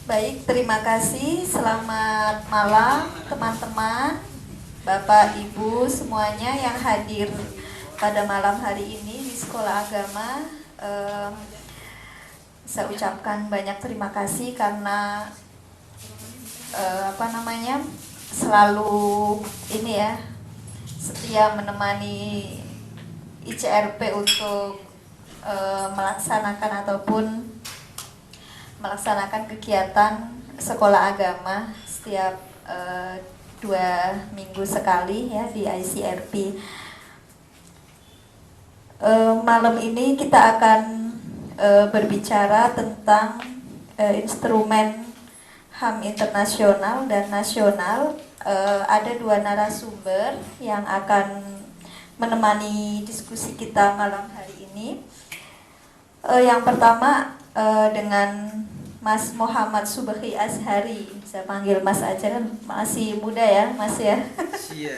Baik, terima kasih. Selamat malam teman-teman, Bapak, Ibu semuanya yang hadir pada malam hari ini di Sekolah Agama. Saya ucapkan banyak terima kasih karena selalu ini ya, setia menemani ICRP untuk melaksanakan kegiatan sekolah agama setiap 2 minggu sekali ya di ICRP. Malam ini kita akan berbicara tentang instrumen HAM internasional dan nasional. Ada 2 narasumber yang akan menemani diskusi kita malam hari ini. Yang pertama dengan Mas Muhammad Subhi Azhari, bisa panggil Mas aja kan, masih muda ya Mas ya. Cie.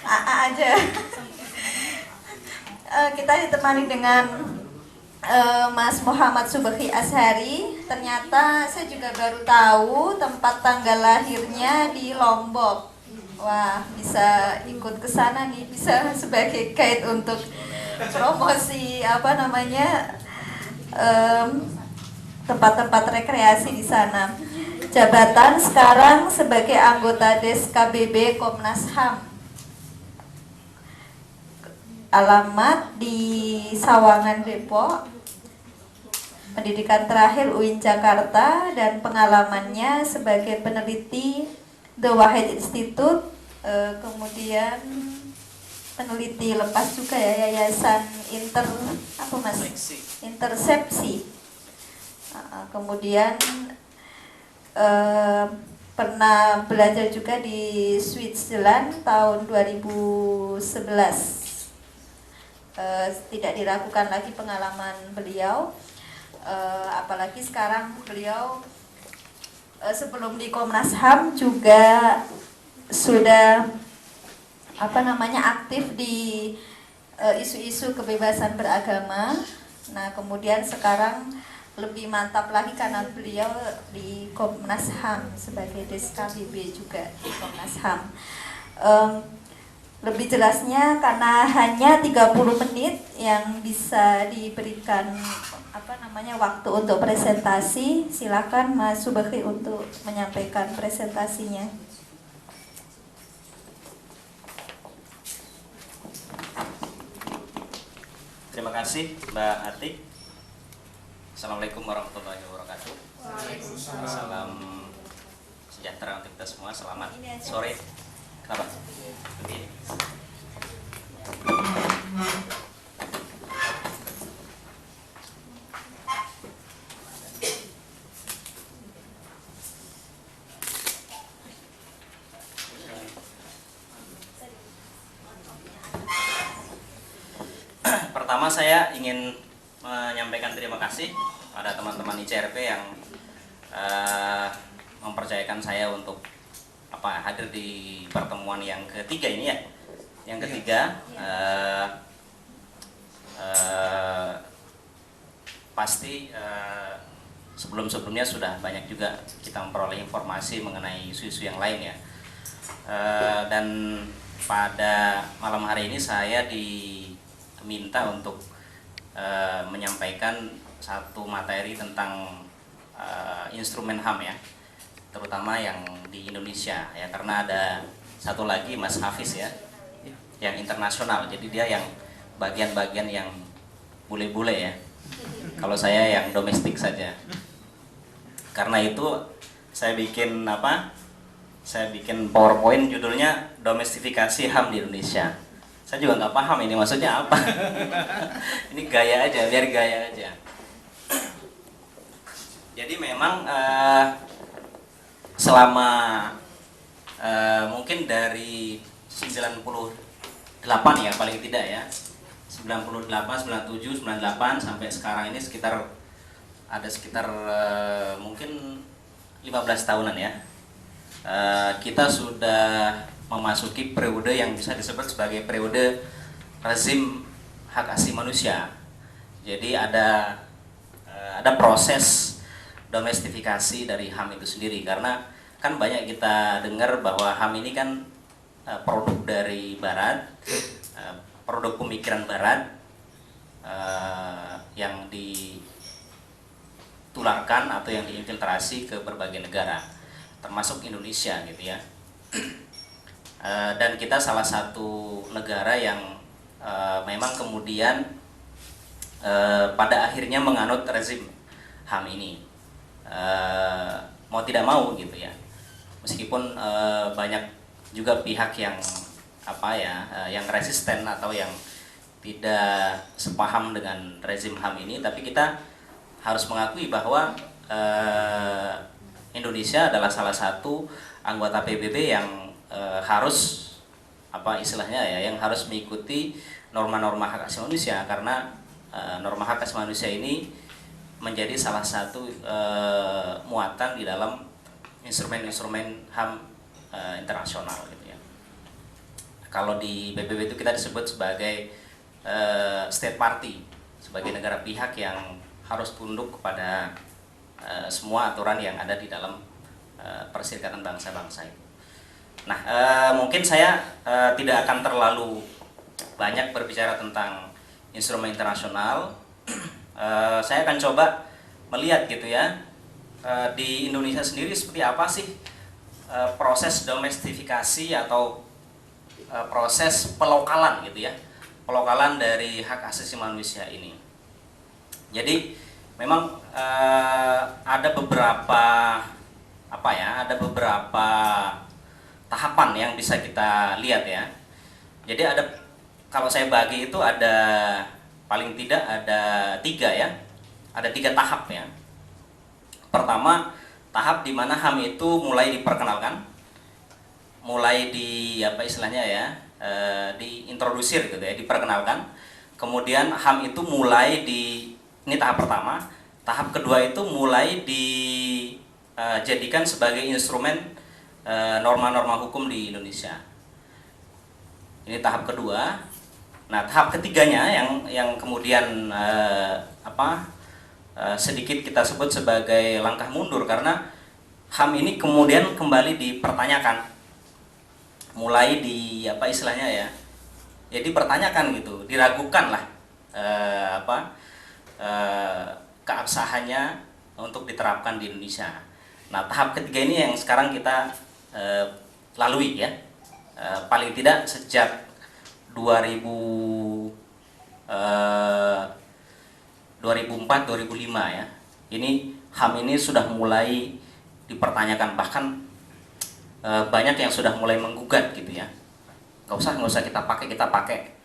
AA aja. Kita ditemani dengan Mas Muhammad Subhi Azhari. Ternyata saya juga baru tahu tempat tanggal lahirnya di Lombok. Wah, bisa ikut ke sana nih, bisa sebagai guide untuk promosi tempat-tempat rekreasi di sana. Jabatan sekarang sebagai anggota Des KBB Komnas HAM. Alamat di Sawangan Depok. Pendidikan terakhir UIN Jakarta dan pengalamannya sebagai peneliti The Wahid Institute, kemudian peneliti lepas juga ya, Yayasan Intersepsi. Kemudian pernah belajar juga di Switzerland tahun 2011. Tidak diragukan lagi pengalaman beliau, apalagi sekarang beliau sebelum di Komnas HAM juga sudah aktif di isu-isu kebebasan beragama. Nah, kemudian sekarang lebih mantap lagi karena beliau di Komnas HAM sebagai Des KBB juga di Komnas HAM. Lebih jelasnya karena hanya 30 menit yang bisa diberikan waktu untuk presentasi, silakan Mas Subhi untuk menyampaikan presentasinya. Terima kasih Mbak Atik. Assalamualaikum warahmatullahi wabarakatuh. Waalaikumsalam. Salam sejahtera untuk kita semua. Selamat sore. Kenapa? Begini. Pertama saya ingin menyampaikan terima kasih pada teman-teman ICRP yang mempercayakan saya untuk hadir di pertemuan yang ketiga ini ya. Yang ketiga pasti sebelum-sebelumnya sudah banyak juga kita memperoleh informasi mengenai isu-isu yang lain ya. Dan pada malam hari ini saya diminta untuk menyampaikan satu materi tentang instrumen HAM ya, terutama yang di Indonesia ya, karena ada satu lagi Mas Hafiz ya yang internasional, jadi dia yang bagian-bagian yang bule-bule ya, kalau saya yang domestik saja. Karena itu saya bikin PowerPoint judulnya Domestifikasi HAM di Indonesia. Saya juga nggak paham ini maksudnya apa. Ini gaya aja, biar gaya aja. Jadi memang selama mungkin dari 98 ya paling tidak ya, 98, 97, 98 sampai sekarang ini ada sekitar mungkin 15 tahunan ya. Kita sudah memasuki periode yang bisa disebut sebagai periode rezim hak asasi manusia. Jadi ada proses domestifikasi dari HAM itu sendiri, karena kan banyak kita dengar bahwa HAM ini kan produk dari Barat, produk pemikiran Barat yang ditularkan atau yang diinfiltrasi ke berbagai negara, termasuk Indonesia gitu ya. Dan kita salah satu negara yang memang kemudian pada akhirnya menganut rezim HAM ini, mau tidak mau gitu ya. Meskipun banyak juga pihak yang yang resisten atau yang tidak sepaham dengan rezim HAM ini, tapi kita harus mengakui bahwa Indonesia adalah salah satu anggota PBB yang harus yang harus mengikuti norma-norma hak asasi manusia, karena norma hak asasi manusia ini menjadi salah satu muatan di dalam instrumen-instrumen HAM internasional gitu ya. Kalau di PBB itu kita disebut sebagai state party, sebagai negara pihak yang harus tunduk kepada semua aturan yang ada di dalam Perserikatan Bangsa-Bangsa itu. Nah, mungkin saya tidak akan terlalu banyak berbicara tentang instrumen internasional. Saya akan coba melihat gitu ya, di Indonesia sendiri seperti apa sih proses domestifikasi atau proses pelokalan gitu ya, pelokalan dari hak asasi manusia ini. Jadi memang ada beberapa tahapan yang bisa kita lihat ya. Jadi kalau saya bagi itu paling tidak ada 3 ya, ada 3 tahap ya. Pertama, tahap di mana HAM itu mulai diperkenalkan, mulai diintrodusir gitu ya, diperkenalkan. Kemudian HAM itu ini tahap pertama. Tahap kedua itu mulai dijadikan sebagai instrumen norma-norma hukum di Indonesia. Ini tahap kedua. Nah, tahap ketiganya yang kemudian sedikit kita sebut sebagai langkah mundur, karena HAM ini kemudian kembali dipertanyakan, mulai dipertanyakan gitu, diragukan lah keabsahannya untuk diterapkan di Indonesia. Nah, tahap ketiga ini yang sekarang kita lalui ya, paling tidak sejak 2004-2005 ya. Ini HAM ini sudah mulai dipertanyakan, bahkan banyak yang sudah mulai menggugat gitu ya. Nggak usah kita pakai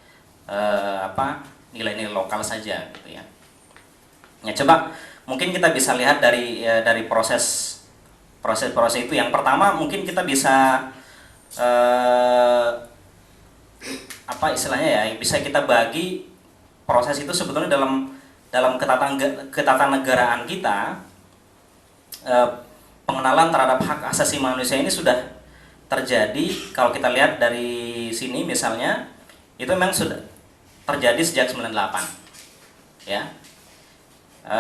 nilai-nilai lokal saja gitu ya. Ya, coba mungkin kita bisa lihat dari proses itu. Yang pertama mungkin kita bisa bisa kita bagi proses itu sebetulnya dalam ketatanegaraan kita. Pengenalan terhadap hak asasi manusia ini sudah terjadi. Kalau kita lihat dari sini misalnya, itu memang sudah terjadi sejak 98 ya.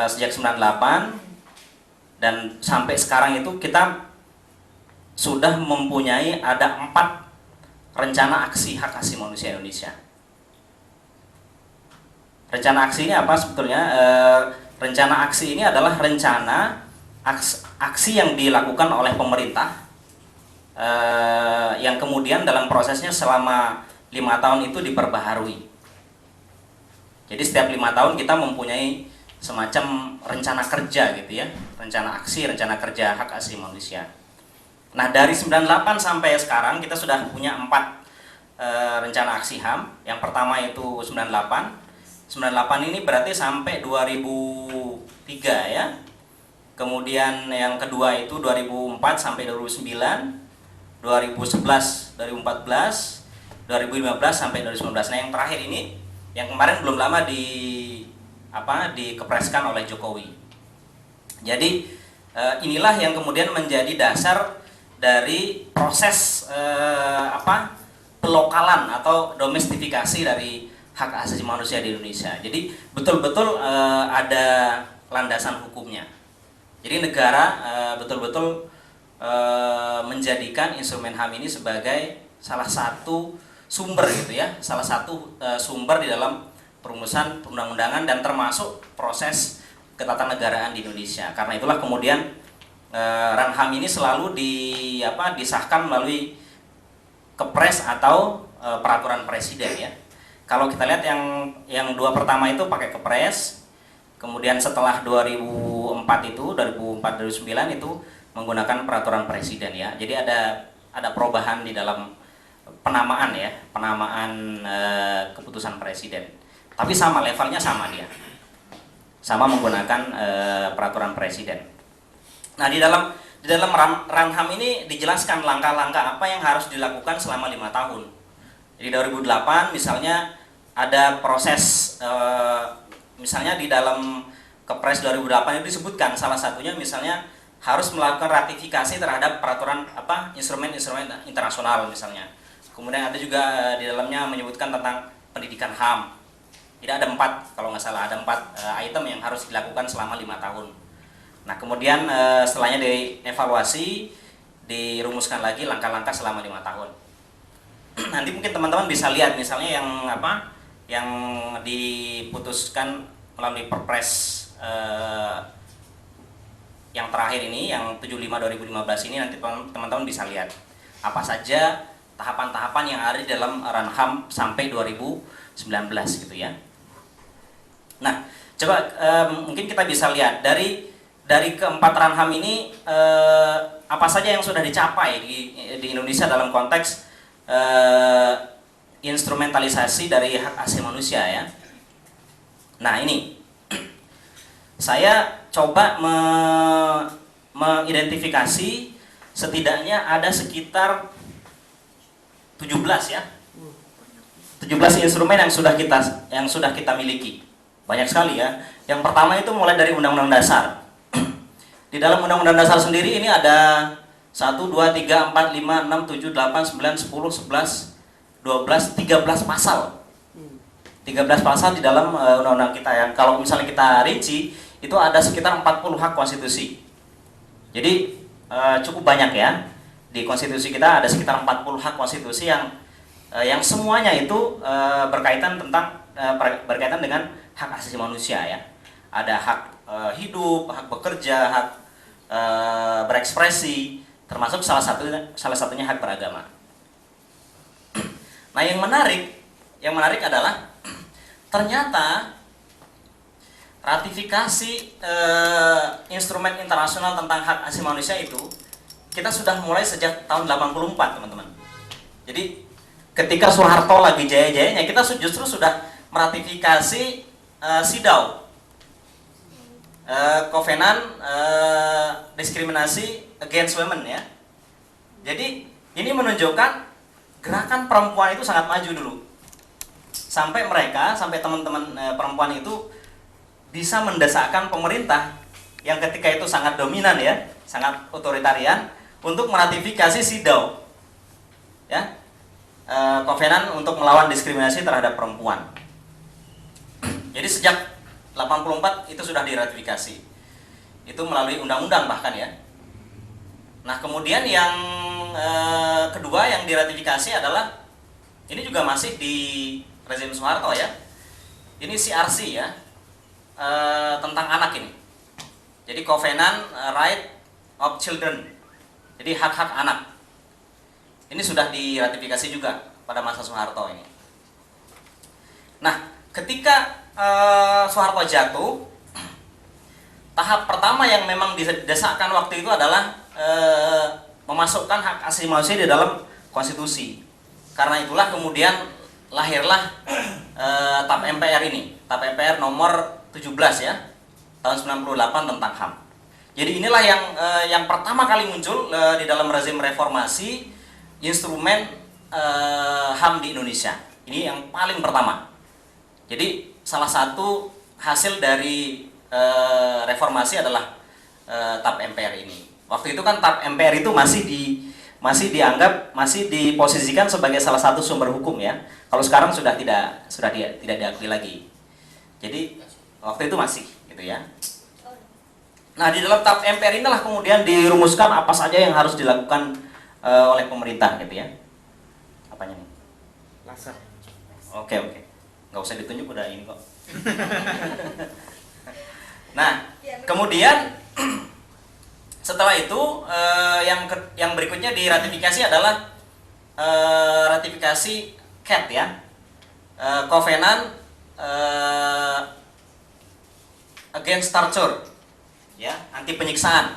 Sejak 98 dan sampai sekarang itu kita sudah mempunyai ada 4 rencana aksi hak asasi manusia Indonesia. Rencana aksi ini apa sebetulnya? Rencana aksi ini adalah rencana aksi yang dilakukan oleh pemerintah, yang kemudian dalam prosesnya selama 5 tahun itu diperbaharui. Jadi setiap 5 tahun kita mempunyai semacam rencana kerja gitu ya, rencana aksi, rencana kerja hak asasi manusia. Nah, dari 98 sampai sekarang kita sudah punya 4 rencana aksi HAM. Yang pertama itu 98 ini berarti sampai 2003 ya. Kemudian yang kedua itu 2004 sampai 2009, 2011, 2014, 2015 sampai 2019. Nah, yang terakhir ini yang kemarin belum lama dikepreskan oleh Jokowi. Jadi inilah yang kemudian menjadi dasar dari proses pelokalan atau domestifikasi dari hak asasi manusia di Indonesia. Jadi betul-betul ada landasan hukumnya. Jadi negara betul-betul menjadikan instrumen HAM ini sebagai salah satu sumber gitu ya, salah satu sumber di dalam perumusan perundang-undangan dan termasuk proses ketatanegaraan di Indonesia. Karena itulah kemudian RAN-HAM ini selalu disahkan melalui Kepres atau peraturan presiden ya. Kalau kita lihat yang dua pertama itu pakai Kepres, kemudian setelah 2004 2009 itu menggunakan peraturan presiden ya. Jadi ada perubahan di dalam penamaan ya, penamaan keputusan presiden. Tapi sama levelnya sama dia. Sama menggunakan peraturan presiden. Nah, di dalam RAN-HAM ini dijelaskan langkah-langkah apa yang harus dilakukan selama 5 tahun. Jadi 2008 misalnya ada proses misalnya di dalam Kepres 2008 itu disebutkan salah satunya misalnya harus melakukan ratifikasi terhadap peraturan instrumen-instrumen internasional misalnya. Kemudian ada juga di dalamnya menyebutkan tentang pendidikan HAM. Tidak ada 4 kalau nggak salah, ada 4 item yang harus dilakukan selama 5 tahun. Nah kemudian setelahnya dievaluasi, dirumuskan lagi langkah-langkah selama 5 tahun. Nanti mungkin teman-teman bisa lihat misalnya yang diputuskan melalui Perpres yang terakhir ini, yang 75 2015 ini, nanti teman-teman bisa lihat apa saja tahapan-tahapan yang ada di dalam RAN-HAM sampai 2019 gitu ya. Nah, coba mungkin kita bisa lihat dari keempat RAN-HAM ini apa saja yang sudah dicapai di Indonesia dalam konteks instrumentalisasi dari hak asasi manusia ya. Nah ini saya coba mengidentifikasi setidaknya ada sekitar 17 ya, 17 instrumen yang sudah kita miliki. Banyak sekali ya. Yang pertama itu mulai dari Undang-Undang Dasar. Di dalam Undang-Undang Dasar sendiri ini ada 1, 2, 3, 4, 5, 6, 7, 8, 9, 10, 11, 12, 13 pasal. 13 pasal di dalam undang-undang kita ya. Kalau misalnya kita rinci, itu ada sekitar 40 hak konstitusi. Jadi cukup banyak ya. Di konstitusi kita ada sekitar 40 hak konstitusi yang semuanya itu berkaitan dengan hak asasi manusia ya. Ada hak hidup, hak bekerja, hak berekspresi, termasuk salah satunya hak beragama. Nah, yang menarik adalah ternyata ratifikasi instrumen internasional tentang hak asasi manusia itu kita sudah mulai sejak tahun 84, teman-teman. Jadi ketika Soeharto lagi jaya-jayanya, kita justru sudah meratifikasi CEDAW, Covenant Diskriminasi Against Women ya. Jadi ini menunjukkan gerakan perempuan itu sangat maju dulu. Sampai teman-teman perempuan itu bisa mendesakkan pemerintah yang ketika itu sangat dominan ya, sangat otoritarian untuk meratifikasi CEDAW. Ya. Covenant untuk melawan diskriminasi terhadap perempuan. Jadi sejak 84 itu sudah diratifikasi. Itu melalui undang-undang bahkan ya. Nah, kemudian yang kedua yang diratifikasi adalah ini juga masih di rezim Soeharto ya. Ini CRC ya. Tentang anak ini. Jadi Covenant Right of Children. Jadi hak-hak anak. Ini sudah diratifikasi juga pada masa Soeharto ini. Nah, ketika Soeharto jatuh, tahap pertama yang memang didesakkan waktu itu adalah memasukkan hak asasi manusia di dalam konstitusi. Karena itulah kemudian lahirlah TAP MPR ini, TAP MPR nomor 17 ya, tahun 98 tentang HAM. Jadi inilah yang pertama kali muncul di dalam rezim reformasi instrumen HAM di Indonesia. Ini yang paling pertama. Jadi salah satu hasil dari reformasi adalah TAP MPR ini. Waktu itu kan TAP MPR itu masih masih dianggap, masih diposisikan sebagai salah satu sumber hukum ya. Kalau sekarang tidak diakui lagi. Jadi waktu itu masih gitu ya. Nah, di dalam tap MPR inilah kemudian dirumuskan apa saja yang harus dilakukan oleh pemerintah gitu ya. Apanya nih? Laser. Oke. Nggak usah ditunjuk, udah ini kok. Nah, kemudian setelah itu yang berikutnya diratifikasi adalah ratifikasi CAT ya, Covenant Against Torture ya, anti penyiksaan.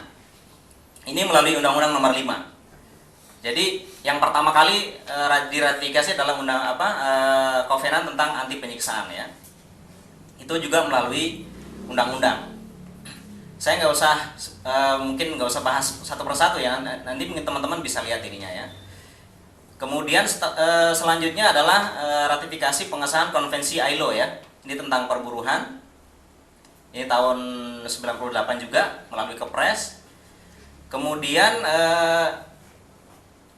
Ini melalui Undang-Undang Nomor 5. Jadi yang pertama kali diratifikasi adalah Covenant tentang anti penyiksaan ya. Itu juga melalui undang-undang. Saya mungkin nggak usah bahas satu persatu ya. Nanti mungkin teman-teman bisa lihat ininya ya. Kemudian selanjutnya adalah ratifikasi pengesahan konvensi ILO ya. Ini tentang perburuhan. Ini tahun 98 juga melalui Kepres. Kemudian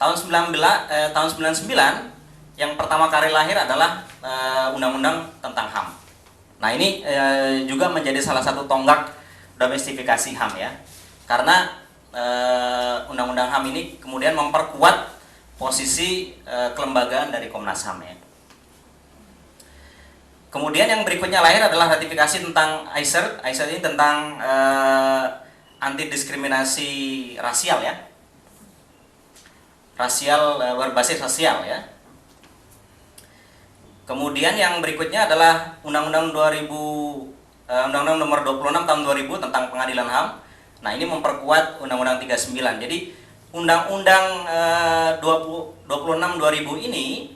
tahun 99 yang pertama kali lahir adalah Undang-Undang tentang HAM. Nah, ini juga menjadi salah satu tonggak domestifikasi HAM ya. Karena Undang-Undang HAM ini kemudian memperkuat posisi kelembagaan dari Komnas HAM ya. Kemudian yang berikutnya lahir adalah ratifikasi tentang ICER. ICER ini tentang anti diskriminasi rasial ya. Berbasis rasial ya. Kemudian yang berikutnya adalah Undang-Undang Nomor 26 tahun 2000 tentang Pengadilan HAM. Nah, ini memperkuat Undang-Undang 39. Jadi Undang-Undang 26 2000 ini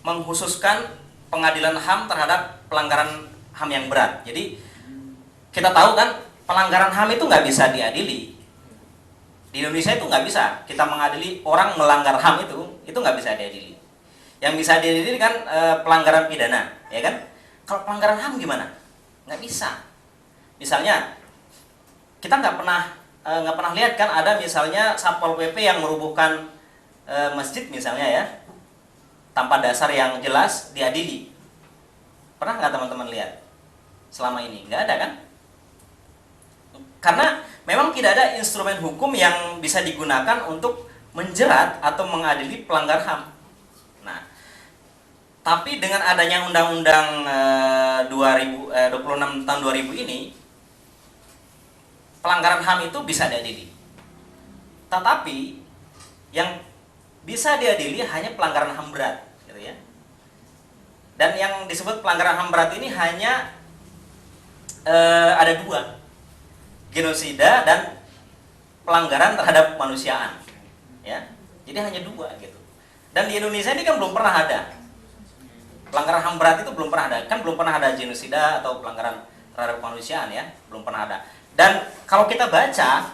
mengkhususkan pengadilan HAM terhadap pelanggaran HAM yang berat. Jadi kita tahu kan pelanggaran HAM itu nggak bisa diadili. Di Indonesia itu nggak bisa kita mengadili orang melanggar HAM itu nggak bisa diadili. Yang bisa diadili kan pelanggaran pidana, ya kan? Kalau pelanggaran HAM gimana? Nggak bisa. Misalnya kita nggak pernah lihat kan ada misalnya Satpol PP yang merubuhkan masjid misalnya ya, tanpa dasar yang jelas diadili. Pernah nggak teman-teman lihat selama ini? Nggak ada kan? Karena memang tidak ada instrumen hukum yang bisa digunakan untuk menjerat atau mengadili pelanggar HAM. Nah, tapi dengan adanya Undang-Undang 26 tahun 2000 ini, pelanggaran HAM itu bisa diadili. Tetapi yang bisa diadili hanya pelanggaran HAM berat, gitu ya. Dan yang disebut pelanggaran HAM berat ini hanya ada dua, genosida dan pelanggaran terhadap kemanusiaan, ya. Jadi hanya dua gitu. Dan di Indonesia ini kan belum pernah ada pelanggaran HAM berat, itu belum pernah ada, kan belum pernah ada genosida atau pelanggaran terhadap kemanusiaan ya, belum pernah ada. Dan kalau kita baca,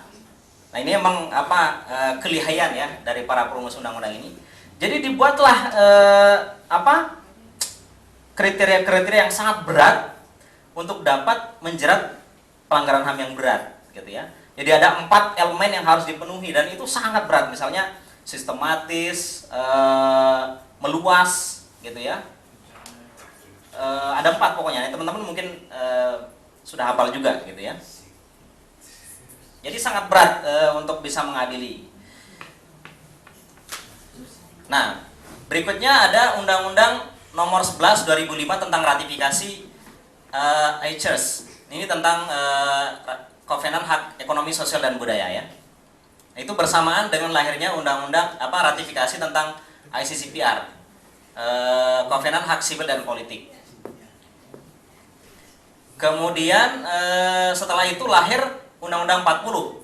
nah ini emang kelihayan ya dari para perumus undang-undang ini. Jadi dibuatlah kriteria-kriteria yang sangat berat untuk dapat menjerat pelanggaran HAM yang berat, gitu ya. Jadi ada 4 elemen yang harus dipenuhi dan itu sangat berat. Misalnya sistematis, meluas, gitu ya. Ada 4 pokoknya. Teman-teman mungkin sudah hafal juga, gitu ya. Jadi sangat berat untuk bisa mengadili. Nah, berikutnya ada Undang-Undang Nomor 11 2005 tentang ratifikasi ICERS. Ini tentang Covenant Hak Ekonomi Sosial dan Budaya ya. Itu bersamaan dengan lahirnya Undang-Undang ratifikasi tentang ICCPR, Covenant Hak Sipil dan Politik. Kemudian setelah itu lahir Undang-Undang 40.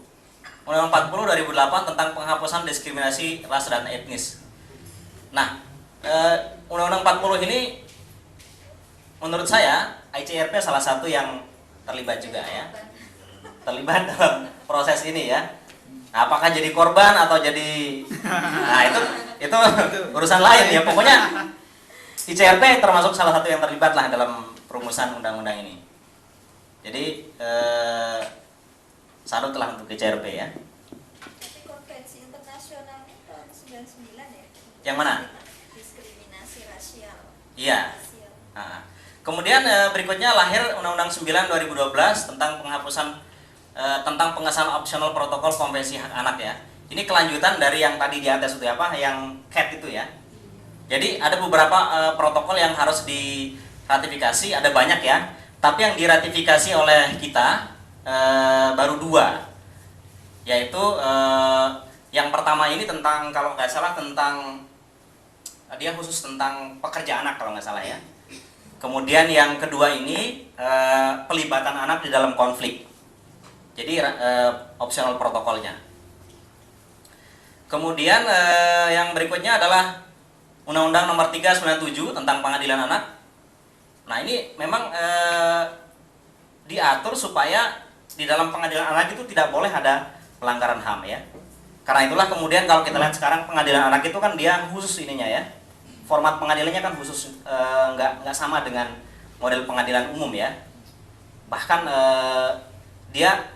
Undang-Undang 40 2008 tentang penghapusan diskriminasi ras dan etnis. Nah, Undang-Undang 40 ini menurut saya ICRP salah satu yang terlibat juga ya. Terlibat dalam proses ini ya. Nah, apakah jadi korban atau jadi itu urusan lain ya. Pokoknya ICRP termasuk salah satu yang terlibat lah dalam perumusan undang-undang ini. Jadi salut telah untuk ICRP ya. 99 ya. Yang mana? Diskriminasi rasial. Iya. Nah, kemudian berikutnya lahir Undang-Undang 9 2012 tentang penghapusan tentang pengesahan opsional protokol konvensi hak anak ya. Ini kelanjutan dari yang tadi di atas itu apa, yang CAT itu ya. Jadi ada beberapa protokol yang harus diratifikasi, ada banyak ya. Tapi yang diratifikasi oleh kita baru 2, yaitu yang pertama ini tentang, kalau nggak salah tentang, dia khusus tentang pekerja anak kalau nggak salah ya. Kemudian yang kedua ini pelibatan anak di dalam konflik. Jadi opsional protokolnya. Kemudian yang berikutnya adalah Undang-Undang Nomor 397 tentang Pengadilan Anak. Nah ini memang diatur supaya di dalam pengadilan anak itu tidak boleh ada pelanggaran HAM ya. Karena itulah kemudian kalau kita lihat sekarang pengadilan anak itu kan dia khusus ininya ya. Format pengadilannya kan khusus, nggak sama dengan model pengadilan umum ya. Bahkan dia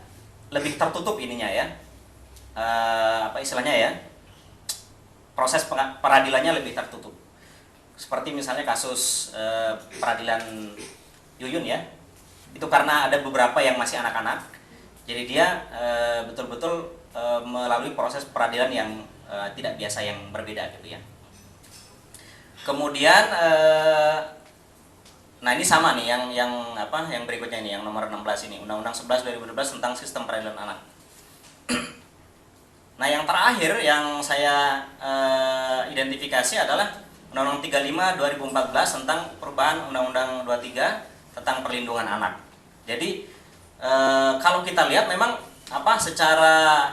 lebih tertutup ininya ya, apa istilahnya ya, proses peradilannya lebih tertutup. Seperti misalnya kasus peradilan Yuyun ya, itu karena ada beberapa yang masih anak-anak, jadi dia betul-betul melalui proses peradilan yang tidak biasa, yang berbeda gitu ya. Kemudian nah ini sama nih yang apa, yang berikutnya ini yang nomor 16 ini, Undang-Undang 11 2012 tentang sistem peradilan anak. Nah yang terakhir yang saya identifikasi adalah Undang-Undang 35 2014 tentang perubahan Undang-Undang 23 tentang perlindungan anak. Jadi kalau kita lihat memang apa, secara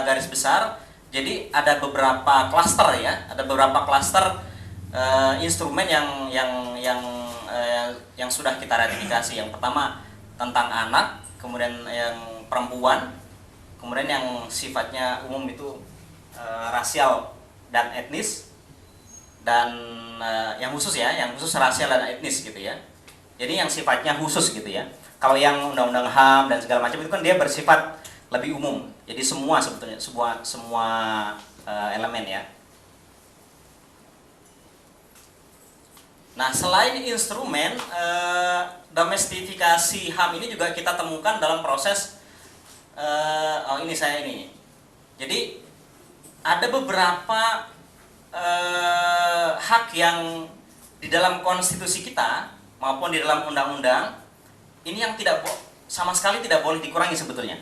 garis besar, jadi ada beberapa klaster ya, ada beberapa klaster instrumen yang sudah kita ratifikasi. Yang pertama tentang anak, kemudian yang perempuan, kemudian yang sifatnya umum itu rasial dan etnis, dan yang khusus ya, yang khusus rasial dan etnis gitu ya. Jadi yang sifatnya khusus gitu ya. Kalau yang undang-undang HAM dan segala macam itu kan dia bersifat lebih umum. Jadi semua sebetulnya semua elemen ya. Nah, selain instrumen, domestifikasi HAM ini juga kita temukan dalam proses ini. Jadi ada beberapa hak yang di dalam konstitusi kita maupun di dalam undang-undang ini yang sama sekali tidak boleh dikurangi sebetulnya.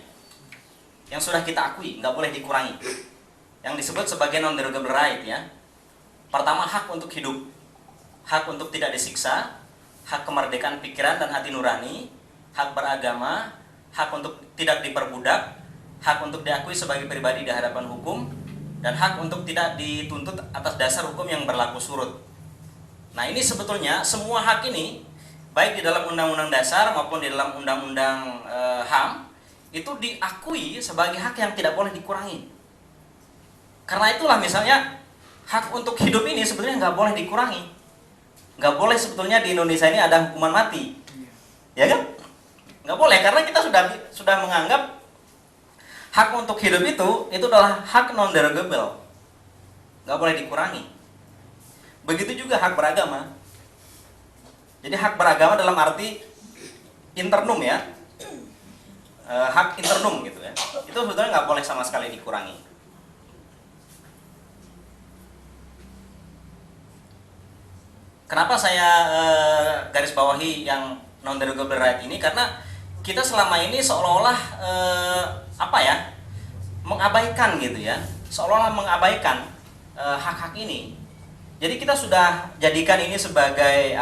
Yang sudah kita akui nggak boleh dikurangi. Yang disebut sebagai non-derogable right ya. Pertama, hak untuk hidup, hak untuk tidak disiksa, hak kemerdekaan pikiran dan hati nurani, hak beragama, hak untuk tidak diperbudak, hak untuk diakui sebagai pribadi di hadapan hukum, dan hak untuk tidak dituntut atas dasar hukum yang berlaku surut. Nah ini sebetulnya semua hak ini, baik di dalam Undang-Undang Dasar maupun di dalam Undang-Undang HAM, itu diakui sebagai hak yang tidak boleh dikurangi. Karena itulah misalnya hak untuk hidup ini sebetulnya nggak boleh dikurangi. Nggak boleh sebetulnya di Indonesia ini ada hukuman mati, ya kan? Nggak boleh, karena kita sudah menganggap hak untuk hidup itu adalah hak non-derogable, nggak boleh dikurangi. Begitu juga hak beragama. Jadi hak beragama dalam arti internum ya, hak internum gitu ya, itu sebetulnya nggak boleh sama sekali dikurangi. Kenapa saya garis bawahi yang non-derogable right ini? Karena kita selama ini seolah-olah mengabaikan gitu ya, seolah-olah mengabaikan hak-hak ini. Jadi kita sudah jadikan ini sebagai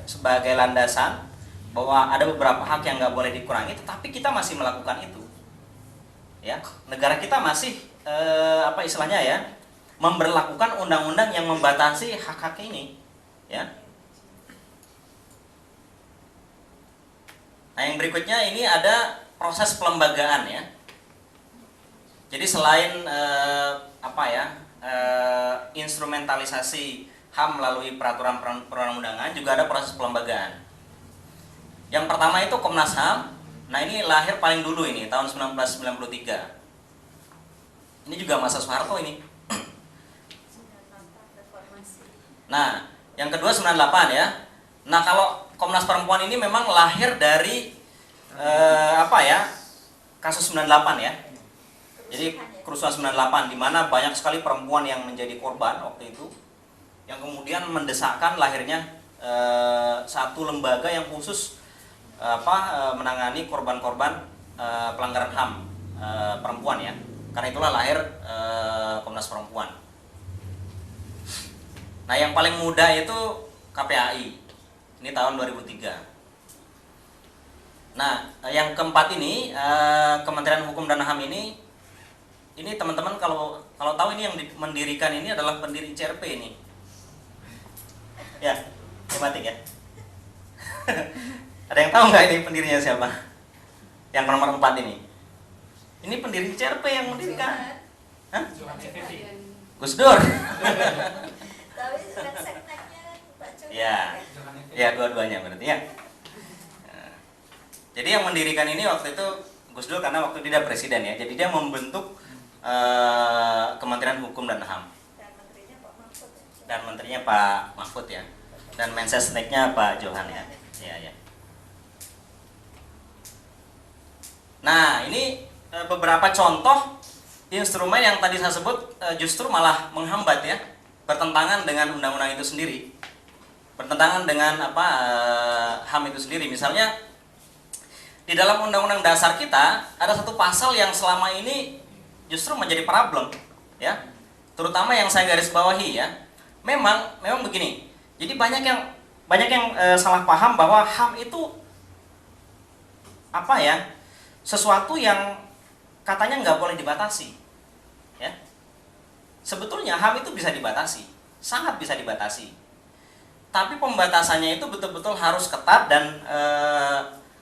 sebagai landasan bahwa ada beberapa hak yang nggak boleh dikurangi, tetapi kita masih melakukan itu. Ya, negara kita masih memberlakukan undang-undang yang membatasi hak-hak ini. Ya. Nah yang berikutnya ini ada proses pelembagaan ya. Jadi selain instrumentalisasi HAM melalui peraturan perundang-undangan, juga ada proses pelembagaan. Yang pertama itu Komnas HAM. Nah ini lahir paling dulu ini tahun 1993. Ini juga masa Soeharto ini. Nah, yang kedua 98 ya. Nah, kalau Komnas Perempuan ini memang lahir dari kasus 98 ya. Jadi kerusuhan 98 di mana banyak sekali perempuan yang menjadi korban waktu itu, yang kemudian mendesakkan lahirnya satu lembaga yang khusus menangani korban-korban pelanggaran HAM perempuan ya. Karena itulah lahir Komnas Perempuan. Nah, yang paling muda itu KPAI. Ini tahun 2003. Nah, yang keempat ini Kementerian Hukum dan HAM ini teman-teman kalau tahu ini yang mendirikan ini adalah pendiri CRP ini. Ya, tematik ya. Ada yang tahu nggak ini pendirinya siapa? Yang nomor 4 ini. Ini pendiri CRP yang mendirikan. Hah? Gus Dur. Tapi seknek-sekneknya Pak Jokowi. Ya dua-duanya berarti ya. Jadi yang mendirikan ini waktu itu Gus Dur karena waktu dia presiden ya. Jadi dia membentuk Kementerian Hukum dan HAM. Dan menterinya Pak Mahfud ya. Dan Mensesneknya Pak Johan ya. Ya. Nah, ini beberapa contoh instrumen yang tadi saya sebut justru malah menghambat ya, bertentangan dengan undang-undang itu sendiri, bertentangan dengan HAM itu sendiri. Misalnya di dalam undang-undang dasar kita ada satu pasal yang selama ini justru menjadi problem ya, terutama yang saya garis bawahi ya. Memang begini. Jadi banyak yang salah paham bahwa HAM itu sesuatu yang katanya nggak boleh dibatasi ya. Sebetulnya HAM itu bisa dibatasi, sangat bisa dibatasi. Tapi pembatasannya itu betul-betul harus ketat dan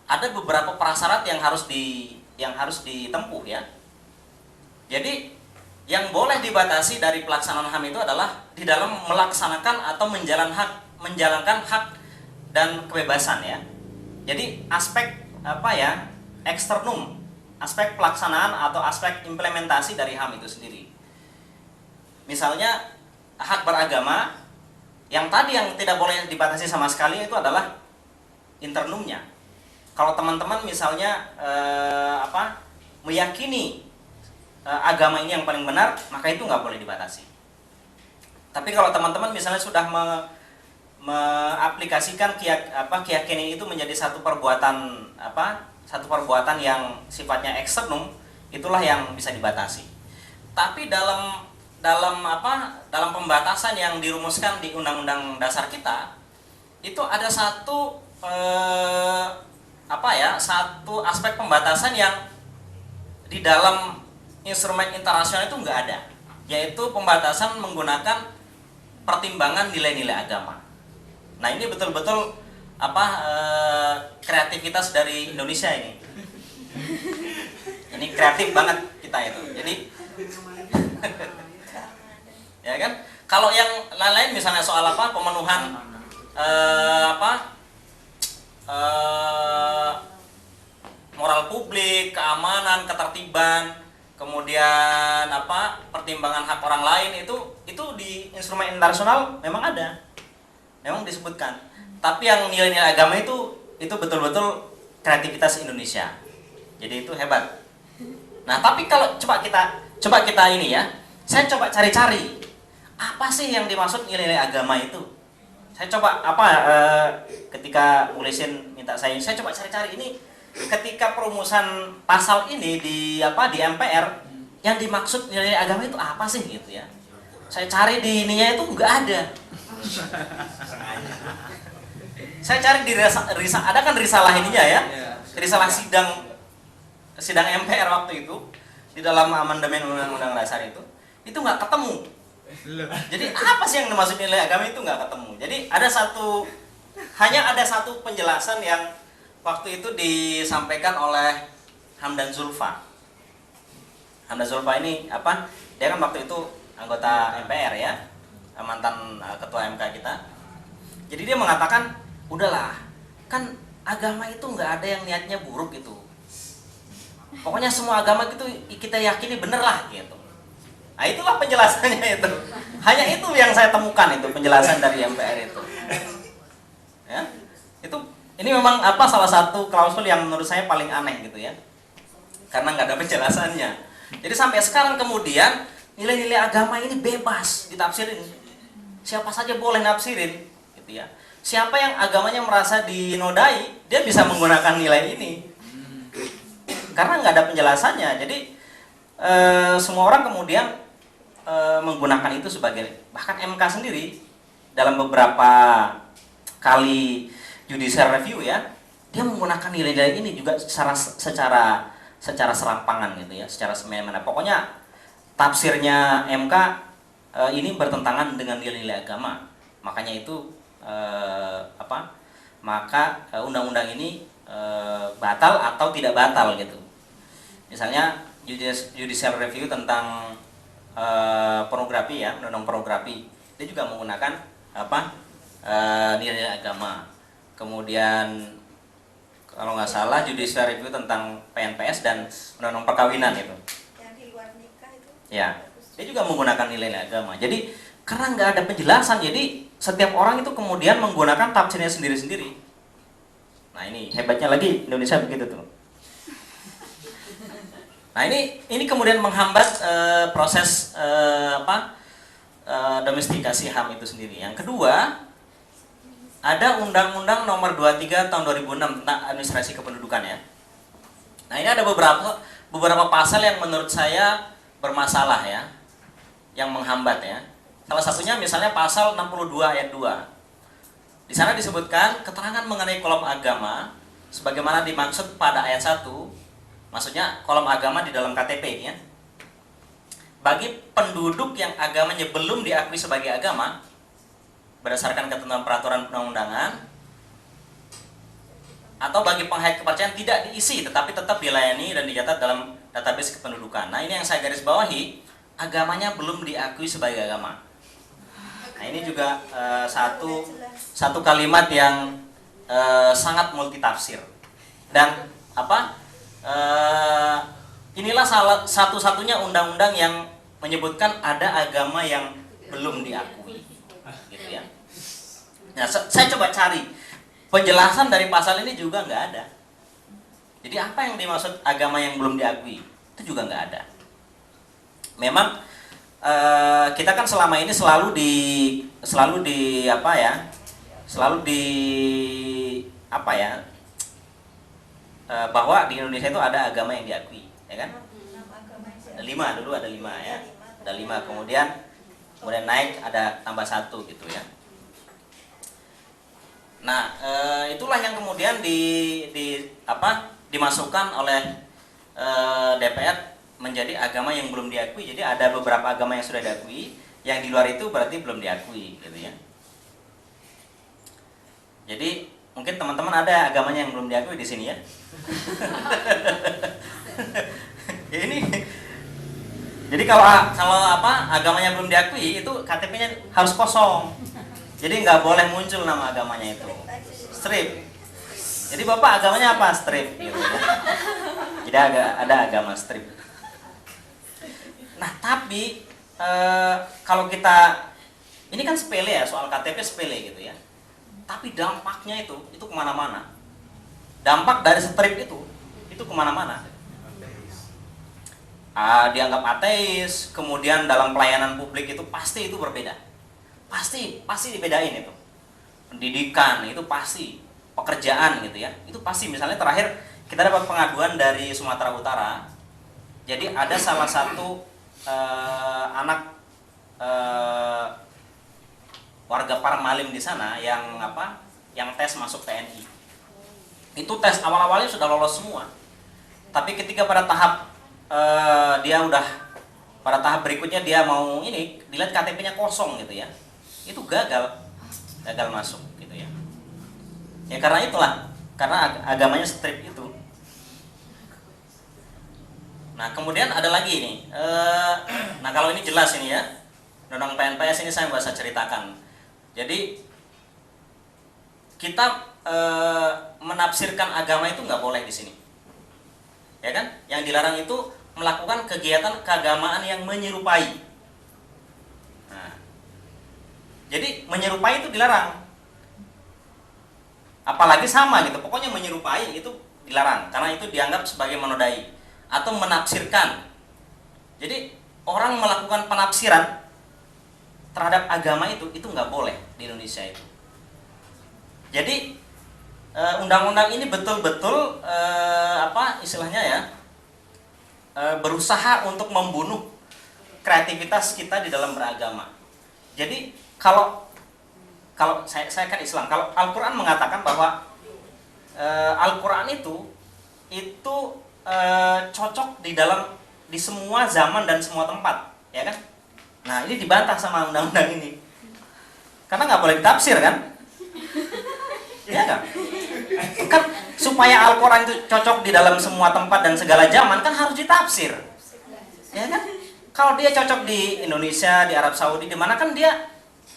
ada beberapa prasyarat yang harus ditempuh ya. Jadi yang boleh dibatasi dari pelaksanaan HAM itu adalah di dalam melaksanakan atau menjalankan hak dan kebebasan ya. Jadi aspek eksternum, aspek pelaksanaan atau aspek implementasi dari HAM itu sendiri. Misalnya hak beragama yang tadi yang tidak boleh dibatasi sama sekali itu adalah internumnya. Kalau teman-teman misalnya meyakini agama ini yang paling benar, maka itu nggak boleh dibatasi. Tapi kalau teman-teman misalnya sudah mengaplikasikan keyakinan itu menjadi satu perbuatan yang sifatnya eksternum, itulah yang bisa dibatasi. Tapi dalam pembatasan yang dirumuskan di Undang-Undang Dasar kita, itu ada satu aspek pembatasan yang di dalam instrumen internasional itu nggak ada, yaitu pembatasan menggunakan pertimbangan nilai-nilai agama. Nah, ini betul-betul kreativitas dari Indonesia ini. Ini kreatif banget kita itu. Jadi ya kan? Kalau yang lain-lain misalnya soal pemenuhan moral publik, keamanan, ketertiban, kemudian pertimbangan hak orang lain itu di instrumen internasional memang ada, memang disebutkan. Tapi yang nilai-nilai agama itu betul-betul kreativitas Indonesia. Jadi itu hebat. Nah, tapi kalau coba kita ini ya, saya coba cari-cari apa sih yang dimaksud nilai-nilai agama itu. Saya coba ketika Ulisin minta saya coba cari-cari ini ketika perumusan pasal ini di MPR, yang dimaksud nilai agama itu apa sih gitu ya. Saya cari di ininya itu nggak ada. Saya cari di ada kan risalah ininya ya, risalah sidang MPR waktu itu di dalam amandemen Undang-Undang Dasar itu nggak ketemu. Jadi apa sih yang dimaksud nilai agama itu nggak ketemu. Jadi hanya ada satu penjelasan yang waktu itu disampaikan oleh Hamdan Zulfa. Hamdan Zulfa ini dia kan waktu itu anggota MPR ya, mantan ketua MK kita. Jadi dia mengatakan, udahlah, kan agama itu nggak ada yang niatnya buruk gitu. Pokoknya semua agama itu kita yakini bener lah gitu. Nah itulah penjelasannya itu. Hanya itu yang saya temukan itu penjelasan dari MPR itu. Ya, itu ini memang salah satu klausul yang menurut saya paling aneh gitu ya, karena nggak ada penjelasannya. Jadi sampai sekarang kemudian nilai-nilai agama ini bebas ditafsirin, siapa saja boleh nafsirin, gitu ya. Siapa yang agamanya merasa dinodai, dia bisa menggunakan nilai ini, karena nggak ada penjelasannya. Jadi semua orang kemudian menggunakan itu sebagai, bahkan MK sendiri dalam beberapa kali judicial review ya, dia menggunakan nilai-nilai ini juga secara serampangan gitu ya, secara semena-mena. Pokoknya tafsirnya MK ini bertentangan dengan nilai-nilai agama. Makanya itu maka undang-undang ini batal atau tidak batal gitu. Misalnya judicial review tentang pornografi ya, undang-undang pornografi, dia juga menggunakan nilai-nilai agama. Kemudian kalau nggak salah judicial review tentang PNPS dan undang-undang perkawinan itu. Yang di luar nikah itu. Ya, dia juga menggunakan nilai-nilai agama. Jadi karena nggak ada penjelasan, jadi setiap orang itu kemudian menggunakan tafsirnya sendiri-sendiri. Nah ini hebatnya lagi Indonesia begitu tuh. Nah ini kemudian menghambat proses domestikasi HAM itu sendiri. Yang kedua, ada Undang-Undang Nomor 23 Tahun 2006 tentang Administrasi Kependudukan ya. Nah ini ada beberapa pasal yang menurut saya bermasalah ya, yang menghambat ya. Salah satunya misalnya pasal 62 ayat 2. Di sana disebutkan keterangan mengenai kolom agama sebagaimana dimaksud pada ayat 1. Maksudnya kolom agama di dalam KTP ya. Bagi penduduk yang agamanya belum diakui sebagai agama berdasarkan ketentuan peraturan perundang-undangan, atau bagi penghayat kepercayaan tidak diisi tetapi tetap dilayani dan dicatat dalam database kependudukan. Nah ini yang saya garis bawahi, agamanya belum diakui sebagai agama. Nah ini juga satu kalimat yang sangat multitafsir, dan inilah satu-satunya undang-undang yang menyebutkan ada agama yang belum diakui, gitu ya. Nah, saya coba cari penjelasan dari pasal ini juga nggak ada. Jadi apa yang dimaksud agama yang belum diakui itu juga nggak ada. Memang kita kan selama ini selalu bahwa di Indonesia itu ada agama yang diakui, ya kan? Ada lima ya, ada 5, kemudian naik ada tambah 1 gitu ya. Nah itulah yang kemudian dimasukkan oleh DPR menjadi agama yang belum diakui. Jadi ada beberapa agama yang sudah diakui, yang di luar itu berarti belum diakui gitu ya. Jadi mungkin teman-teman ada agamanya yang belum diakui di sini ya. Jadi kalau agamanya belum diakui itu KTP-nya harus kosong. Jadi nggak boleh muncul nama agamanya itu. Strip. Jadi Bapak agamanya apa? Strip gitu ya. Jadi ada agama strip. Nah, tapi kalau kita, ini kan sepele ya, soal KTP sepele gitu ya. Tapi dampaknya itu kemana-mana. Dampak dari strip itu kemana-mana. Dianggap ateis, kemudian dalam pelayanan publik itu pasti itu berbeda. Pasti dibedain itu. Pendidikan itu pasti, pekerjaan gitu ya. Itu pasti. Misalnya terakhir kita dapat pengaduan dari Sumatera Utara. Jadi ada salah satu anak warga Parmalim di sana yang tes masuk TNI. Itu tes awal-awalnya sudah lolos semua. Tapi ketika pada tahap pada tahap berikutnya dia mau dilihat KTP-nya kosong gitu ya. Itu gagal masuk gitu ya. Ya karena itulah, karena agamanya strip itu. Nah kemudian ada lagi nih, nah kalau ini jelas ini ya, Undang-Undang PNPS ini saya bisa ceritakan. Jadi kita menafsirkan agama itu nggak boleh di sini, ya kan? Yang dilarang itu melakukan kegiatan keagamaan yang menyerupai. Jadi menyerupai itu dilarang. Apalagi sama gitu, pokoknya menyerupai itu dilarang karena itu dianggap sebagai menodai atau menafsirkan. Jadi orang melakukan penafsiran terhadap agama itu nggak boleh di Indonesia itu. Jadi undang-undang ini betul-betul apa istilahnya ya, berusaha untuk membunuh kreativitas kita di dalam beragama. Jadi kalau saya kan Islam, kalau Al-Quran mengatakan bahwa Al-Quran itu cocok di semua zaman dan semua tempat, ya kan? Nah ini dibantah sama undang-undang ini, karena nggak boleh ditafsir kan? Ya kan? Kan supaya Al-Quran itu cocok di dalam semua tempat dan segala zaman kan harus ditafsir, ya kan? Kalau dia cocok di Indonesia, di Arab Saudi, di mana kan dia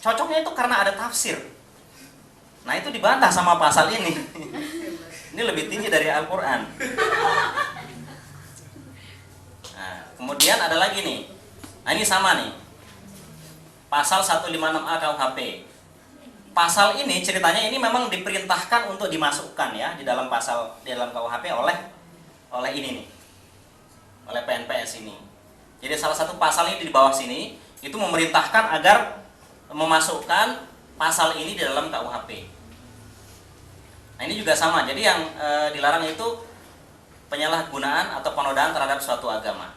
cocoknya itu karena ada tafsir. Nah itu dibantah sama pasal ini. Ini lebih tinggi dari Al-Quran. Nah, kemudian ada lagi nih. Nah ini sama nih. Pasal 156A KUHP. Pasal ini ceritanya ini memang diperintahkan untuk dimasukkan ya di dalam KUHP oleh ini nih. Oleh PNPS ini. Jadi salah satu pasal ini di bawah sini itu memerintahkan agar memasukkan pasal ini di dalam KUHP. Nah ini juga sama. Jadi yang dilarang itu penyalahgunaan atau penodaan terhadap suatu agama.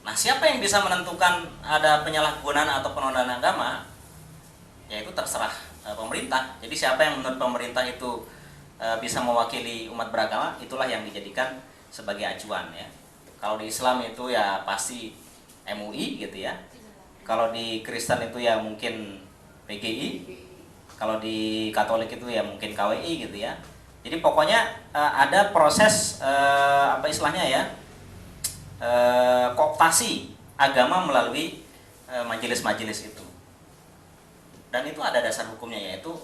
Nah siapa yang bisa menentukan ada penyalahgunaan atau penodaan agama? Ya itu terserah pemerintah. Jadi siapa yang menurut pemerintah itu bisa mewakili umat beragama, itulah yang dijadikan sebagai acuan ya. Kalau di Islam itu ya pasti MUI gitu ya. Kalau di Kristen itu ya mungkin PGI. Kalau di Katolik itu ya mungkin KWI gitu ya. Jadi pokoknya ada proses apa istilahnya ya, kooptasi agama melalui majelis-majelis itu. Dan itu ada dasar hukumnya yaitu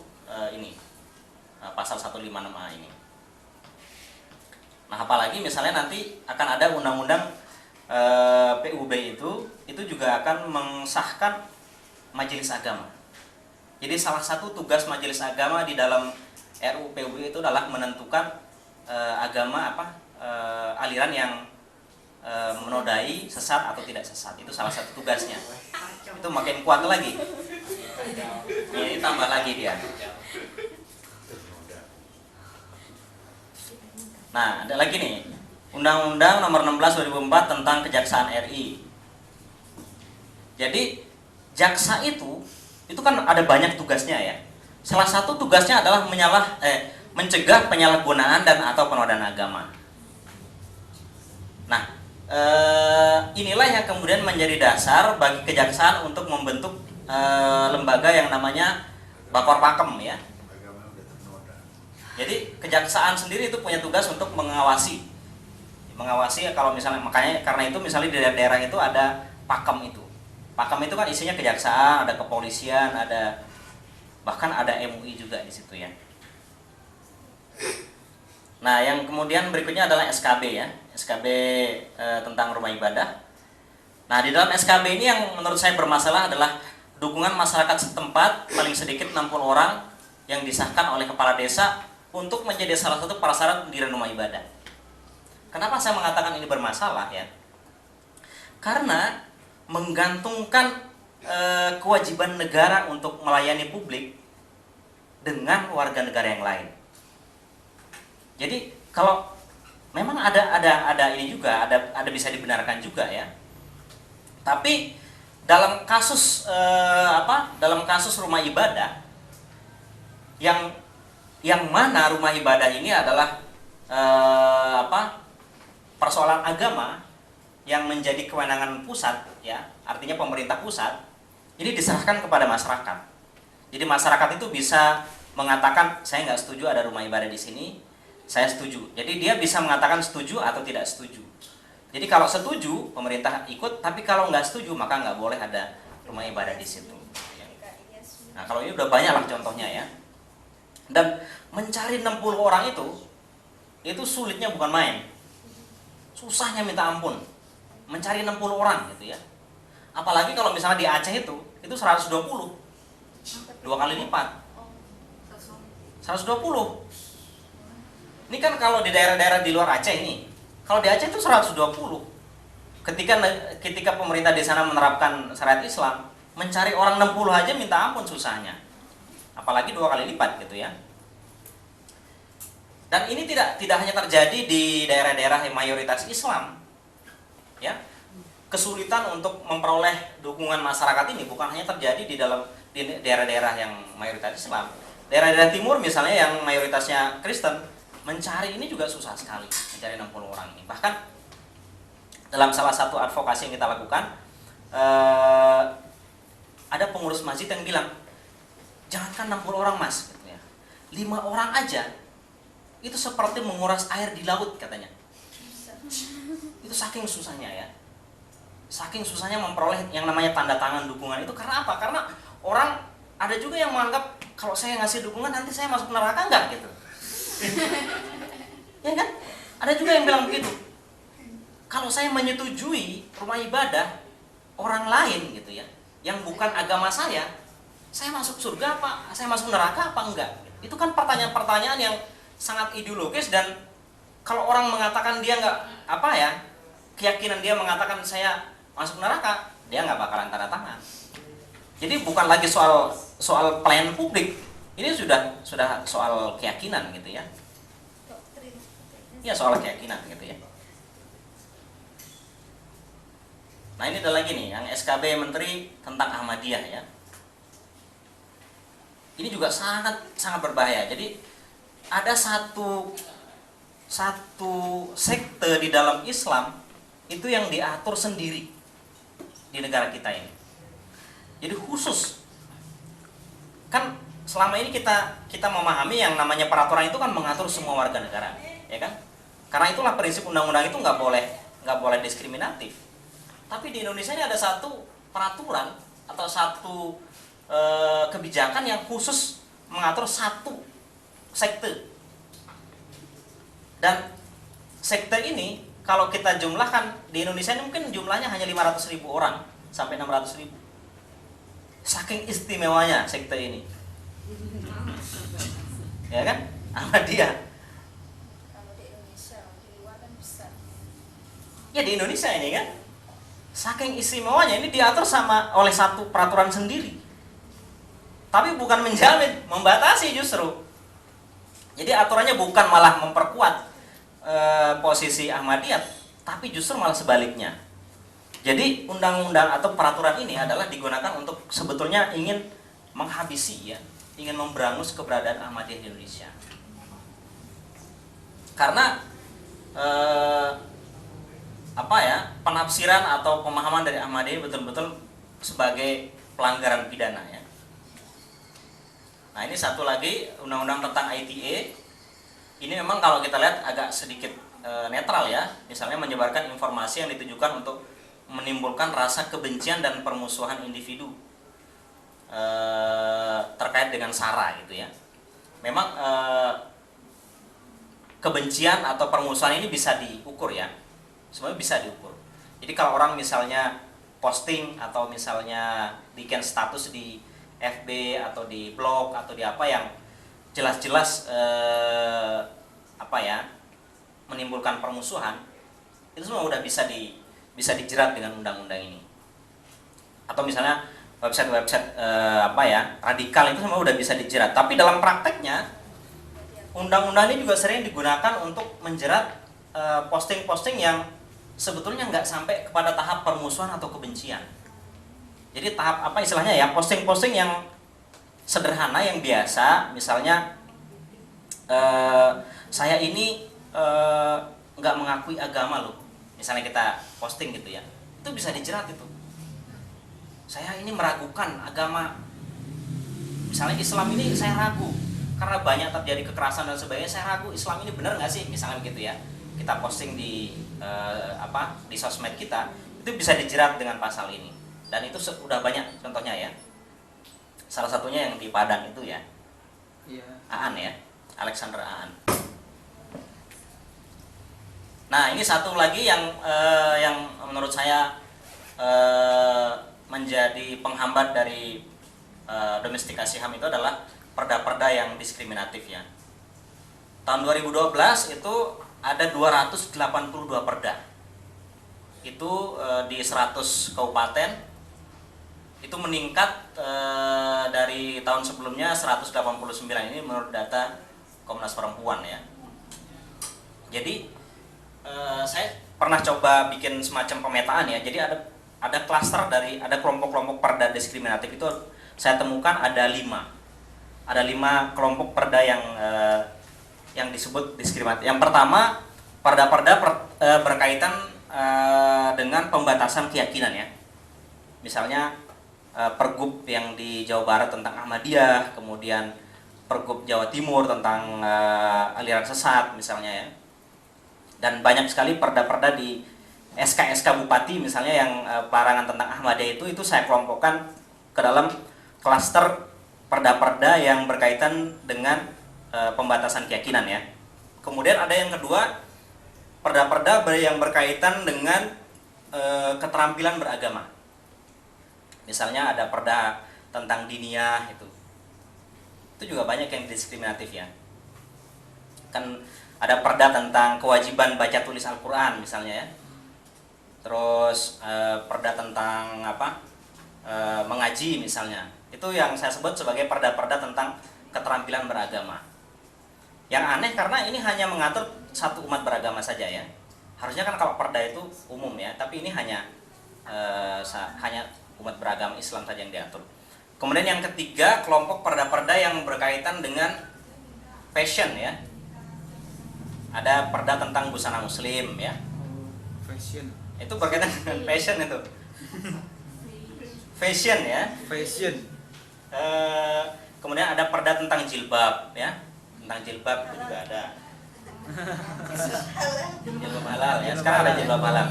ini pasal 156A ini. Nah apalagi misalnya nanti akan ada undang-undang PUB itu juga akan mengesahkan majelis agama. Jadi salah satu tugas majelis agama di dalam RUU PUB itu adalah menentukan agama aliran yang menodai, sesat atau tidak sesat. Itu salah satu tugasnya. Itu makin kuat lagi. Ini tambah lagi dia. Nah, ada lagi nih. Undang-Undang Nomor 16 2004 tentang Kejaksaan RI. Jadi, jaksa itu kan ada banyak tugasnya ya. Salah satu tugasnya adalah mencegah penyalahgunaan dan atau penodaan agama. Nah, inilah yang kemudian menjadi dasar bagi kejaksaan untuk membentuk lembaga yang namanya Bapor Pakem ya. Jadi kejaksaan sendiri itu punya tugas untuk mengawasi kalau misalnya, makanya karena itu misalnya di daerah itu ada pakem itu. Pakem itu kan isinya kejaksaan, ada kepolisian, ada bahkan ada MUI juga di situ ya. Nah, yang kemudian berikutnya adalah SKB ya. SKB tentang rumah ibadah. Nah, di dalam SKB ini yang menurut saya bermasalah adalah dukungan masyarakat setempat paling sedikit 60 orang yang disahkan oleh kepala desa untuk menjadi salah satu prasyarat pendirian rumah ibadah. Kenapa saya mengatakan ini bermasalah ya? Karena menggantungkan kewajiban negara untuk melayani publik dengan warga negara yang lain. Jadi kalau memang ada ini juga, ada bisa dibenarkan juga ya. Tapi dalam kasus dalam kasus rumah ibadah yang mana rumah ibadah ini adalah persoalan agama yang menjadi kewenangan pusat ya, artinya pemerintah pusat, ini diserahkan kepada masyarakat. Jadi masyarakat itu bisa mengatakan saya nggak setuju ada rumah ibadah di sini, saya setuju. Jadi dia bisa mengatakan setuju atau tidak setuju. Jadi kalau setuju pemerintah ikut, tapi kalau nggak setuju maka nggak boleh ada rumah ibadah di situ. Nah kalau ini udah banyak lah contohnya ya. Dan mencari 60 orang itu sulitnya bukan main. Susahnya minta ampun. Mencari 60 orang gitu ya. Apalagi kalau misalnya di Aceh itu 120. 2 kali lipat. 120. Ini kan kalau di daerah-daerah di luar Aceh ini. Kalau di Aceh itu 120. Ketika pemerintah di sana menerapkan syariat Islam, mencari orang 60 aja minta ampun susahnya. Apalagi 2 kali lipat gitu ya. Dan ini tidak hanya terjadi di daerah-daerah yang mayoritas Islam. Ya. Kesulitan untuk memperoleh dukungan masyarakat ini bukan hanya terjadi di daerah-daerah yang mayoritas Islam. Daerah-daerah timur misalnya yang mayoritasnya Kristen, mencari ini juga susah sekali, mencari 60 orang ini. Bahkan dalam salah satu advokasi yang kita lakukan, ada pengurus masjid yang bilang, jangankan 60 orang mas, gitu ya, 5 orang aja itu seperti menguras air di laut katanya. Itu saking susahnya ya, saking susahnya memperoleh yang namanya tanda tangan dukungan itu. Karena apa? Karena orang ada juga yang menganggap kalau saya ngasih dukungan nanti saya masuk neraka enggak gitu. Ya kan? Ada juga yang bilang begitu. Kalau saya menyetujui rumah ibadah orang lain gitu ya, yang bukan agama saya masuk surga apa? Saya masuk neraka apa enggak? Itu kan pertanyaan-pertanyaan yang sangat ideologis, dan kalau orang mengatakan dia enggak keyakinan dia mengatakan saya masuk neraka, dia nggak bakalan tanda tangan. Jadi bukan lagi soal pelayanan publik, ini sudah soal keyakinan gitu ya. Ya soal keyakinan gitu ya. Nah ini ada lagi nih yang SKB Menteri tentang Ahmadiyah ya. Ini juga sangat berbahaya. Jadi ada satu sekte di dalam Islam itu yang diatur sendiri di negara kita ini. Jadi khusus, kan selama ini kita memahami yang namanya peraturan itu kan mengatur semua warga negara, ya kan? Karena itulah prinsip undang-undang itu nggak boleh diskriminatif. Tapi di Indonesia ini ada satu peraturan atau satu kebijakan yang khusus mengatur satu sekte. Dan sekte ini kalau kita jumlahkan di Indonesia ini mungkin jumlahnya hanya 500.000 orang sampai 600.000. Saking istimewanya sekte ini. Ya kan? Ahmadiyah. Kalau di Indonesia, di luar kan besar. Ya di Indonesia ini kan. Saking istimewanya ini diatur oleh satu peraturan sendiri. Tapi bukan menjamin, membatasi justru. Jadi aturannya bukan malah memperkuat posisi Ahmadiyah, tapi justru malah sebaliknya. Jadi undang-undang atau peraturan ini adalah digunakan untuk sebetulnya ingin menghabisi ya, ingin memberangus keberadaan Ahmadiyah di Indonesia. Karena penafsiran atau pemahaman dari Ahmadiyah betul-betul sebagai pelanggaran pidana ya. Nah ini satu lagi undang-undang tentang ITE. Ini memang kalau kita lihat agak sedikit netral ya. Misalnya menyebarkan informasi yang ditujukan untuk menimbulkan rasa kebencian dan permusuhan individu terkait dengan SARA gitu ya. Memang kebencian atau permusuhan ini bisa diukur ya. Semuanya bisa diukur. Jadi kalau orang misalnya posting atau misalnya bikin status di FB atau di blog atau di apa yang jelas-jelas menimbulkan permusuhan, itu semua udah bisa dijerat dengan undang-undang ini. Atau misalnya website-website radikal itu semua udah bisa dijerat. Tapi dalam prakteknya undang-undang ini juga sering digunakan untuk menjerat posting-posting yang sebetulnya nggak sampai kepada tahap permusuhan atau kebencian. Jadi tahap posting-posting yang sederhana, yang biasa, misalnya saya ini nggak mengakui agama loh, misalnya kita posting gitu ya, itu bisa dijerat itu. Saya ini meragukan agama, misalnya Islam ini saya ragu karena banyak terjadi kekerasan dan sebagainya, saya ragu Islam ini benar nggak sih, misalnya gitu ya, kita posting di sosmed kita, itu bisa dijerat dengan pasal ini. Dan itu sudah banyak contohnya ya. Salah satunya yang di Padang itu ya, Aan ya, Alexander Aan. Nah ini satu lagi yang menurut saya menjadi penghambat dari domestikasi HAM itu adalah perda-perda yang diskriminatif ya. Tahun 2012 itu ada 282 perda. Itu di 100 kabupaten itu meningkat dari tahun sebelumnya 189, ini menurut data Komnas Perempuan ya. Jadi saya pernah coba bikin semacam pemetaan ya. Jadi ada klaster ada kelompok-kelompok perda diskriminatif itu saya temukan ada 5. Ada 5 kelompok perda yang disebut diskriminatif. Yang pertama, perda-perda berkaitan dengan pembatasan keyakinan ya. Misalnya Pergub yang di Jawa Barat tentang Ahmadiyah, kemudian Pergub Jawa Timur tentang aliran sesat misalnya ya. Dan banyak sekali perda-perda di SK-SK Bupati misalnya yang pelarangan tentang Ahmadiyah itu saya kelompokkan ke dalam klaster perda-perda yang berkaitan dengan pembatasan keyakinan ya. Kemudian ada yang kedua, perda-perda yang berkaitan dengan keterampilan beragama. Misalnya ada perda tentang diniyah itu juga banyak yang diskriminatif ya. Kan ada perda tentang kewajiban baca tulis Al-Quran misalnya ya. Terus perda tentang mengaji misalnya. Itu yang saya sebut sebagai perda-perda tentang keterampilan beragama. Yang aneh karena ini hanya mengatur satu umat beragama saja ya. Harusnya kan kalau perda itu umum ya, tapi ini hanya umat beragama Islam saja yang diatur. Kemudian yang ketiga, kelompok perda-perda yang berkaitan dengan fashion ya. Ada perda tentang busana muslim ya. Fashion. Itu berkaitan dengan fashion itu. Fashion ya. Fashion. Kemudian ada perda tentang jilbab ya. Tentang jilbab itu juga ada. Jilbab halal ya. Sekarang ada jilbab halal.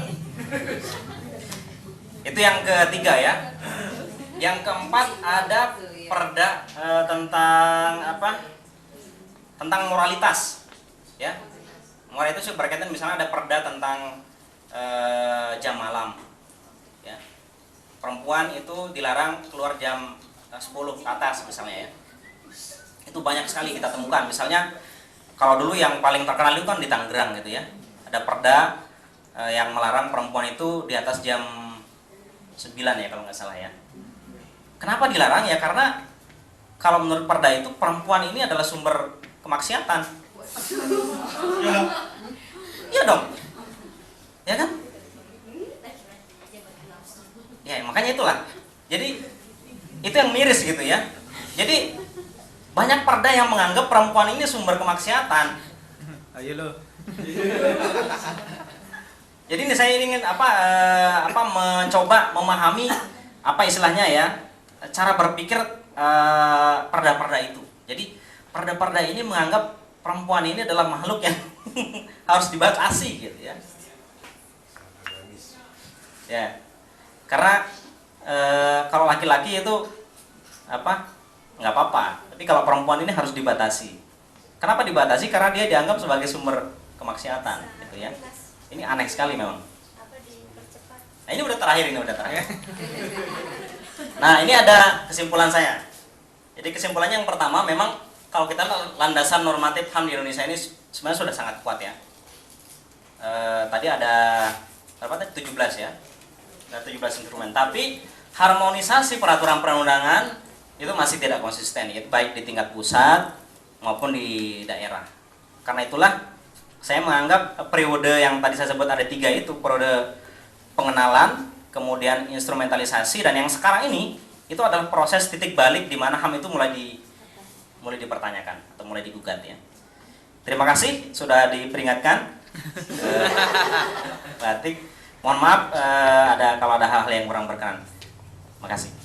Itu yang ketiga ya. Yang keempat ada perda tentang tentang moralitas ya. Moralitas itu berkaitan misalnya ada perda tentang jam malam ya. Perempuan itu dilarang keluar jam 10 ke atas misalnya ya. Itu banyak sekali kita temukan. Misalnya kalau dulu yang paling terkenal itu kan di Tangerang gitu ya. Ada perda yang melarang perempuan itu di atas jam 9 ya kalau nggak salah ya. Kenapa dilarang ya? Karena kalau menurut perda itu perempuan ini adalah sumber kemaksiatan. Iya dong. Ya kan? Ya makanya itulah. Jadi itu yang miris gitu ya. Jadi banyak perda yang menganggap perempuan ini sumber kemaksiatan. Ayo lo. Jadi ini saya ingin mencoba memahami apa istilahnya ya, cara berpikir perda-perda itu. Jadi perda-perda ini menganggap perempuan ini adalah makhluk yang harus dibatasi gitu ya. Ya, karena kalau laki-laki itu nggak apa-apa, tapi kalau perempuan ini harus dibatasi. Kenapa dibatasi? Karena dia dianggap sebagai sumber kemaksiatan, gitu ya. Ini aneh sekali memang. Nah, ini udah terakhir. Nah, ini ada kesimpulan saya. Jadi kesimpulannya yang pertama, memang kalau kita landasan normatif HAM di Indonesia ini sebenarnya sudah sangat kuat ya. Tadi ada berapa tadi? 17 ya. Ada 17 instrumen. Tapi harmonisasi peraturan perundangan itu masih tidak konsisten, ya, baik di tingkat pusat maupun di daerah. Karena itulah saya menganggap periode yang tadi saya sebut ada 3 itu, periode pengenalan, kemudian instrumentalisasi, dan yang sekarang ini itu adalah proses titik balik di mana HAM itu mulai dipertanyakan atau mulai digugat ya. Terima kasih sudah diperingatkan. Batik. Mohon maaf kalau ada hal-hal yang kurang berkenan. Terima kasih.